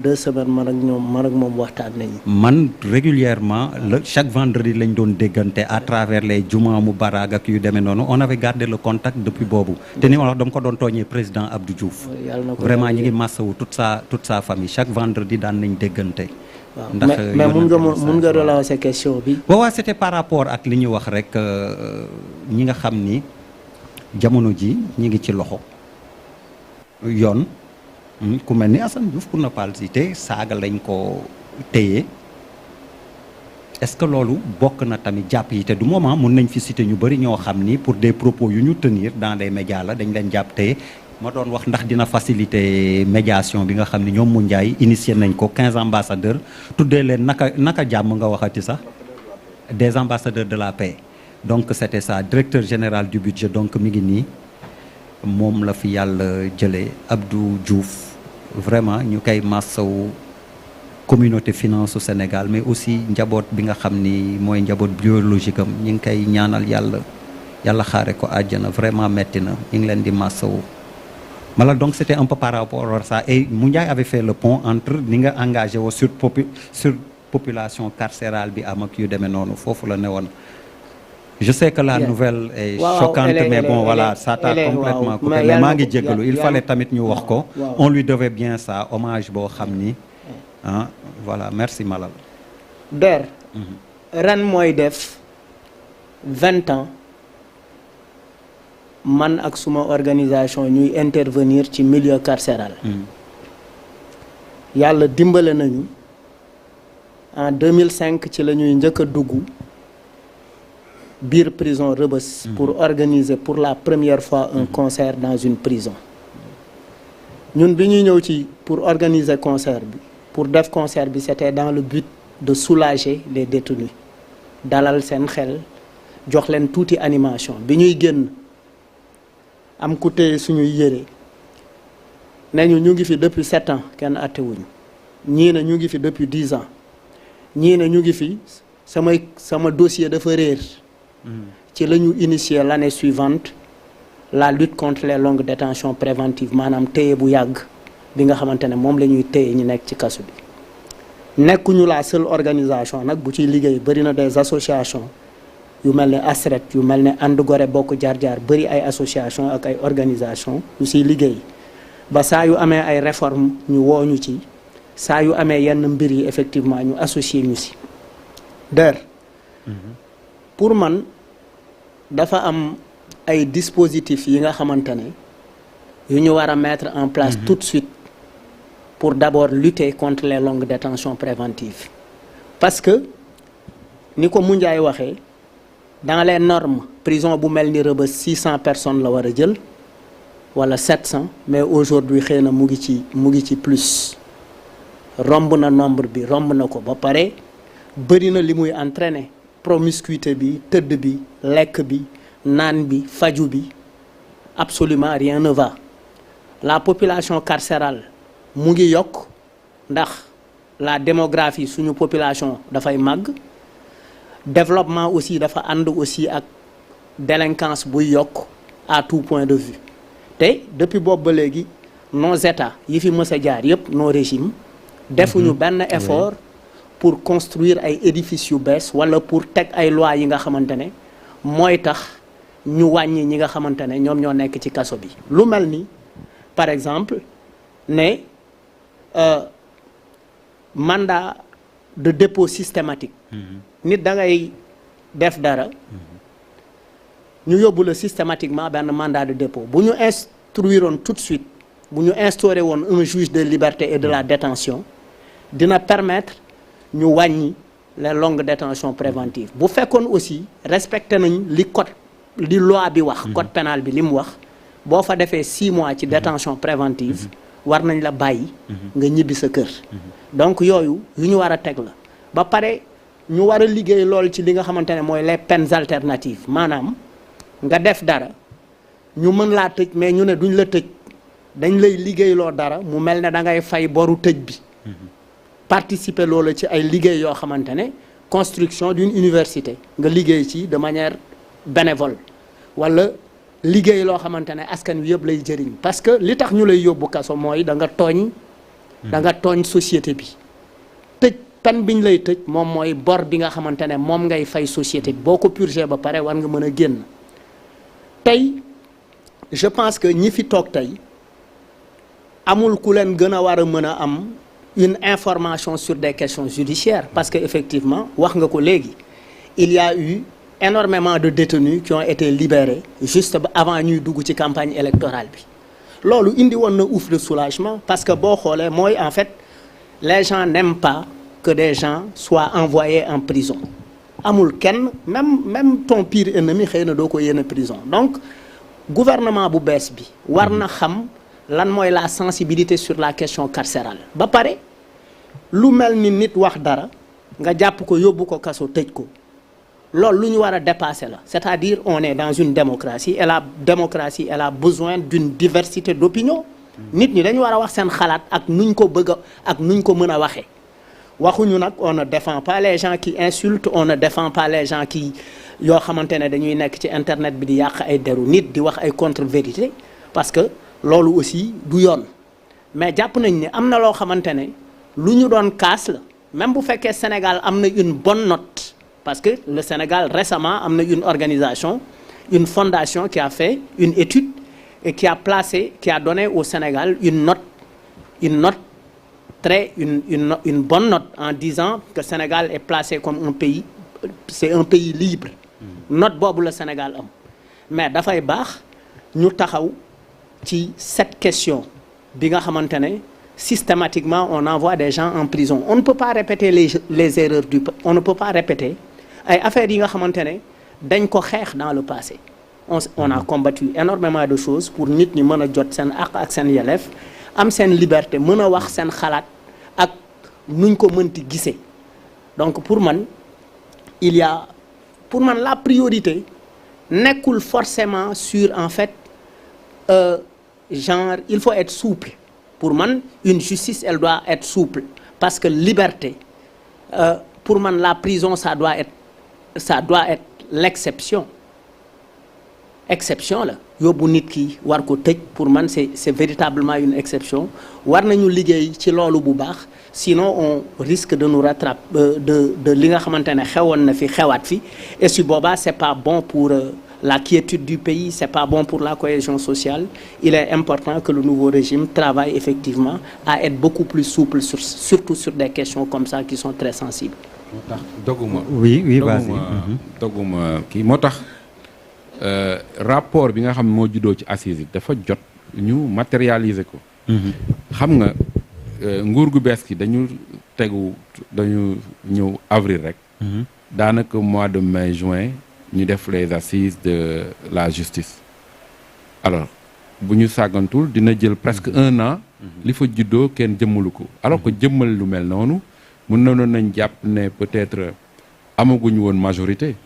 2 semaines man ak moom waxtaan nañu. man régulièrement chaque vendredi lañ doon déggante à travers les juma mu baraag ak yu demee noonu on avait gardé le contact depuis boobu. te ni ma wax dama ko doon tooñee président Abdou Diouf. vraiment ñi ngi massawu toute sa famille chaque vendredi daan nañ déggante. ndax mais mun nga relancer question bi. waaw c'était par rapport ak li ñu wax rek ñi nga xam ni jamono ji ñi ngi ci loxo yoon. ku mel ni Assane Diouf pour ne pas le citer saaga lañ ko téye est-ce que loolu bokk na tamit jàpp yi te du moment mun nañ fi citer ñu bëri ñoo xam ni pour des propos yu ñu tenir dans les médias la dañ leen jàpp téye ma doon wax ndax dina faciliter médiation bi nga xam ni ñoom mu njaay initié nañ ko 15 ambassadeurs tuddee leen naka jàmm nga waxati sax des ambassadeurs de la paix donc c'était ça directeur général du budget donc mi ngi nii moom la fi yàlla jëlee Abdou Diouf vraiment ñu koy massawu communauté finance au Sénégal mais aussi njaboot bi nga xam ni mooy njaboot biologique am ñu ngi koy ñaanal yàlla xaare ko àjjana vraiment metti na ñu ngi leen di massawu mala donc c'était un peu par rapport à ça et Moundiaye avait fait le pont entre ni nga engagé woo sur population carcérale bi am ak yu demee noonu foofu la newoon. Je sais que la nouvelle est choquante mais bon voilà ça t'a complètement coupé mais maa ngi jéggalu il fallait tamit ñu wax ko on lui devait bien ça hommage boo xam ni voilà merci Malal. Der ren mooy def 20 ans man ak suma organisation ñuy intervenir ci milieu carcéral. yàlla dimbale nañu en 2005 ci la ñuy njëkk a dugg biir prison Rebeuss pour organiser pour la première fois un concert dans une prison ñun bi ñuy ñëw ci pour organiser concert bi pour def concert bi c'était dans le but de soulager les détenus dalal seen xel jox leen tuuti animation bi ñuy génn am ku téye suñuy yére nañu ñu ngi fi depuis 7 ans kenn attewuñu ñii ne ñu ngi fi depuis 10 ans ñii ne ñu ngi fi sama dossier dafa réer ci la ñu initier l'année suivante la lutte contre les longues détentions préventives maanaam téye bu yàgg bi nga xamante ne moom la ñuy téye ñu nekk ci kaso bi nekkuñu la seule organisation nag bu ciy liggéey bëri na des associations yu mel ne ASRED yu mel ne And Goré Bokk Jaar Jaar bëri ay association ak ay organisation yu siy liggéey ba saa yu amee ay réformes ñu woo ñu ci saa yu amee yenn mbir yi effectivement ñu associé ñu si pour man dafa am ay dispositifs yi nga xamante ne yu ñu war a mettre en place tout de suite pour d'abord lutter contre les longues détentions préventives parce que ni ko Moundiaye waxee dans les normes prison bu mel ni Rebeuss 600 personnes la war a jël wala 700 mais aujourd'hui xëy na mu ngi ci plus romb na nombre bi romb na ko ba pare bëri na li muy entraîner promiscuité bi tëdd bi lekk bi naan bi faju bi absolument rien ne va la population carcérale mu ngi yokk ndax la démographie suñu population dafay màgg développement aussi dafa ànd aussi ak délinquance buy yokk à tout point de vue te depuis boobu ba léegi nos états yi fi mës a jaar yépp nos régimes defuñu benn effort pour construire ay édifices yu bees wala pour teg ay lois yi nga xamante ne mooy tax ñu wàññi ñi nga xamante ne ñoom ñoo nekk ci kaso bi lu mel ni par exemple ne mandat de dépôt systématique nit da ngay def dara ñu yóbbu la systématiquement benn mandat de dépôt bu ñu instruiroon tout de suite bu ñu instauré woon un juge de liberté et de la détention dina permettre ñu wàññi les longues détentions préventives bu fekkoon aussi respecté nañ li loi bi wax code pénal bi li mu wax boo fa defee 6 mois ci détention préventive war nañ la bàyyi nga ñibbi sa kër donc yooyu yu ñu war a teg la ba pare ñu war a liggéey lool ci li nga xamante ne mooy les peines alternatives maanaam nga def dara ñu mën laa tëj mais ñu ne duñ la tëj dañ lay liggéeyloo dara mu mel ne da ngay fay boru tëj bi participer loolu ci ay liggéey yoo xamante ne construction d'une université nga liggéey ci de manière bénévole wala liggéey loo xamante ne askan wi yëpp lay jëriñ parce que li tax ñu lay yóbbu kaso mooy da nga tooñ da nga tooñ société bi. tëj pen biñ lay tëj moom mooy bor bi nga xamante ne moom ngay fay société bi boo ko purgé ba pare war nga mën a génn. tey je pense que ñi fi toog tey amul ku leen gën a war a mën a am une information sur des questions judiciaires parce que effectivement wax nga ko léegi il y a eu énormément de détenus qui ont été libérés juste avant ñuy dugg ci campagne électorale bi loolu indi woon na ouf de soulagement parce que boo xoolee mooy en fait les gens n'aiment pas que des gens soient envoyés en prison amul kenn même ton pire ennemi xëy na doo ko yéene prison donc gouvernement bu bees bi war na xam lan mooy la sensibilité sur la question carcérale ba pare lu mel ni nit wax dara nga jàpp ko yóbbu ko kaso tëj ko loolu lu ñu war a dépasser la c'est-à-dire on est dans une démocratie et la démocratie elle a besoin d'une diversité d'opinion nit ñi dañu war a wax seen xalaat ak nuñ ko bëgg a ak nuñ ko mën a waxee waxuñu nag on ne défend pas les gens qui insultent on ne défend pas les gens qui yoo xamante ne dañuy nekk ci internet bi di yàq ay deru nit di wax ay contre-vérité parce que loolu aussi du yoon mais jàpp nañ ni am na loo xamante ne lu ñu doon kaas la même bu fekkee Sénégal am na une bonne note parce que le Sénégal récemment am na une organisation une fondation qui a fait une étude et qui a donné au Sénégal une note une bonne note en disant que Sénégal est placé comme un pays c'est un pays libre note boobu la Sénégal am mais dafay baax ñu taxaw ci cette question bi nga xamante ne systématiquement on envoie des gens en prison on ne peut pas répéter les erreurs on ne peut pas répéter ay affaires yi nga xamante ne dañ ko xeex dans le passé on a combattu énormément de choses pour nit ñi mën a jot seen àq ak seen yelleef am seen liberté mën a wax seen xalaat ak nuñ ko mënti gisee donc pour man la priorité nekkul forcément sur en fait genre il faut être souple pour man une justice elle doit être souple parce que liberté pour man la prison ça doit être l'exception exception la yóbbu nit ki war ko tëj pour man c'est véritablement une exception war nañu liggéey ci loolu bu baax sinon on risque de nous rattraper de li nga xamante ne xewoon na fi xewaat fi et si boobaa c'est pas bon pour la quiétude du pays c'est pas bon pour la cohésion sociale il est important que le nouveau régime travaille effectivement à être beaucoup plus souple surtout sur des questions comme ça qui sont très sensibles. moo tax doguma. oui vas-y. doguma kii moo tax rapport bi nga xam ne moo juddoo ci assises yi dafa jot ñu matérialiser ko. xam nga nguur gu bees ki dañu ñëw avril rek. daanaka mois de mai juin. ñu def les assises de la justice alors bu ñu sàggantul dina jël presque 1 an li fa juddoo kenn jëmmalu ko alors que jëmmal lu mel noonu mën noonu nañ jàpp ne peut-être amaguñu woon majorité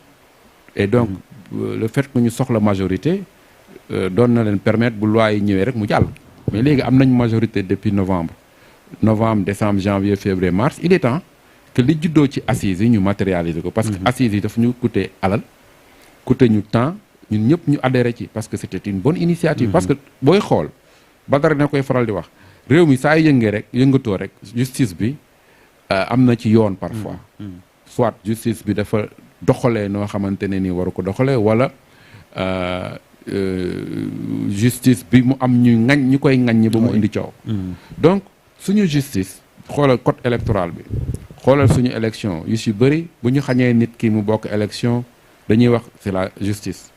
et donc le fait que ñu soxla majorité doon na leen permettre bu loi yi ñëwee rek mu jàll mais léegi am nañ majorité depuis novembre décembre janvier février mars il est temps que li juddoo ci assises yi ñu matérialiser ko parce que assises yi daf ñu coûter alal coûté ñu temps ñun ñëpp ñu adhéré ci parce que c'était une bonne initiative parce que booy xool Badara na koy faral di wax réew mi saa yëngatoo rek justice bi am na ci yoon parfois soit justice bi dafa doxalee noo xamante ne ni waru ko doxalee wala justice bi mu am ñu koy ŋaññi ba mu indi coow donc suñu justice xoolal code électoral bi xoolal suñu élection yu si bëri bu ñu xañee nit ki mu bokk élection dañuy wax c'est la justice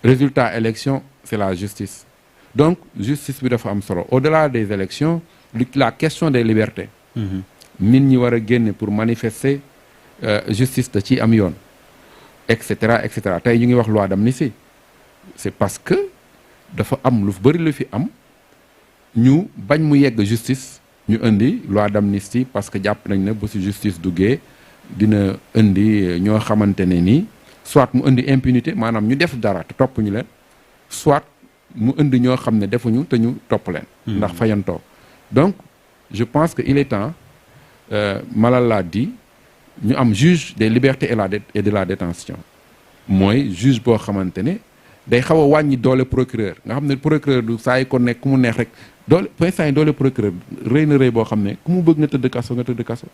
résultat élection c'est la justice donc justice bi dafa am solo au-delà des élections la question des libertés nit ñi war a génne pour manifester justice da ciy am yoon et cetera tey ñu ngi wax loi d'amnistie c'est parce que dafa am lu bëri lu fi am ñu bañ mu yegg justice ñu indi loi d'amnistie parce que jàpp nañ ne bu ci justice duggee dina indi ñoo xamante ne nii soit mu indi impunité maanaam ñu def dara te topp ñu leen soit mu indi ñoo xam ne defuñu te ñu topp leen ndax fayantoo donc je pense que il est temps Malal l'a dit ñu am juge des libertés et de la détention mooy juge boo xamante ne day xaw a wàññi doole procureur nga xam ne procureur du saa yi ko nekk ku mu neex rek doole instant yi doole procureur rëy na rëy boo xam ne ku mu bëgg nga tëdd kaso nga tëdd kaso.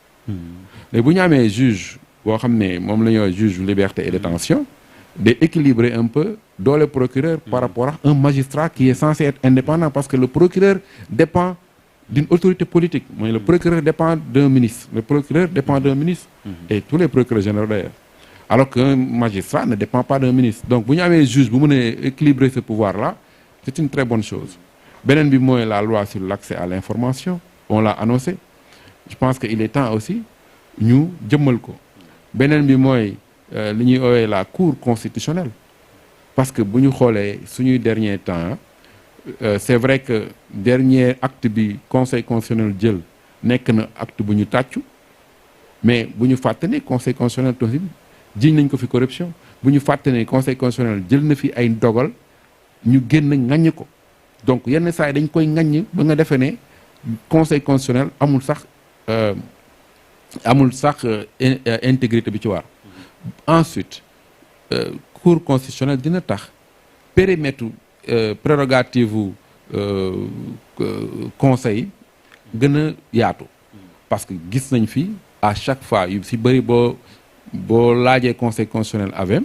mais bu ñu amee juge boo xam ne moom la ñuy wax juge liberté et détention day équilibrer un peu doole procureur par rapport à un magistrat qui est censé être indépendant parce que le procureur dépend d'une autorité politique mooy le procureur dépend d'un ministre le procureur dépend d'un ministre et tous les procureurs généraux d'ailleurs alors qu'un magistrat ne dépend pas d'un ministre donc bu ñu amee juge bu mën a équilibrer ce pouvoir là c'est une très bonne chose beneen bi mooy la loi sur l'accès à l'information on l'a annoncé je pense que il est temps aussi ñu jëmmal ko beneen bi mooy li ñuy oowee la cour constitutionnelle parce que bu ñu xoolee suñuy dernier temps c'est vrai que dernier acte bi conseil constitutionnel jël nekk na acte bu ñu tàccu mais bu ñu fàtte ne conseil constitutionnel aussi jiñ nañ ko fi corruption bu ñu fàtte ne conseil constitutionnel jël na fi ay dogal ñu génn ŋaññ ko donc yenn saa yi dañ koy ŋaññ ba nga defee ne conseil constitutionnel amul sax intégrité bi ci war ensuite cour constitutionnelle dina tax périmètre prérogative conseil gën a yaatu parce que gis nañ fi à chaque fois yu si bëri boo laajee conseil constitutionnel avem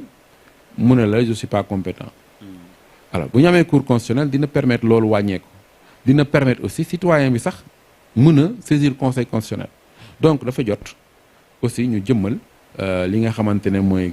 mu ne la je suis pas compétent alors bu ñu amee cour constitutionnelle dina permettre loolu wàññeeku dina permettre aussi citoyen bi sax mën a saisir conseil constitutionnel donc dafa jot aussi ñu jëmmal li nga xamante ne mooy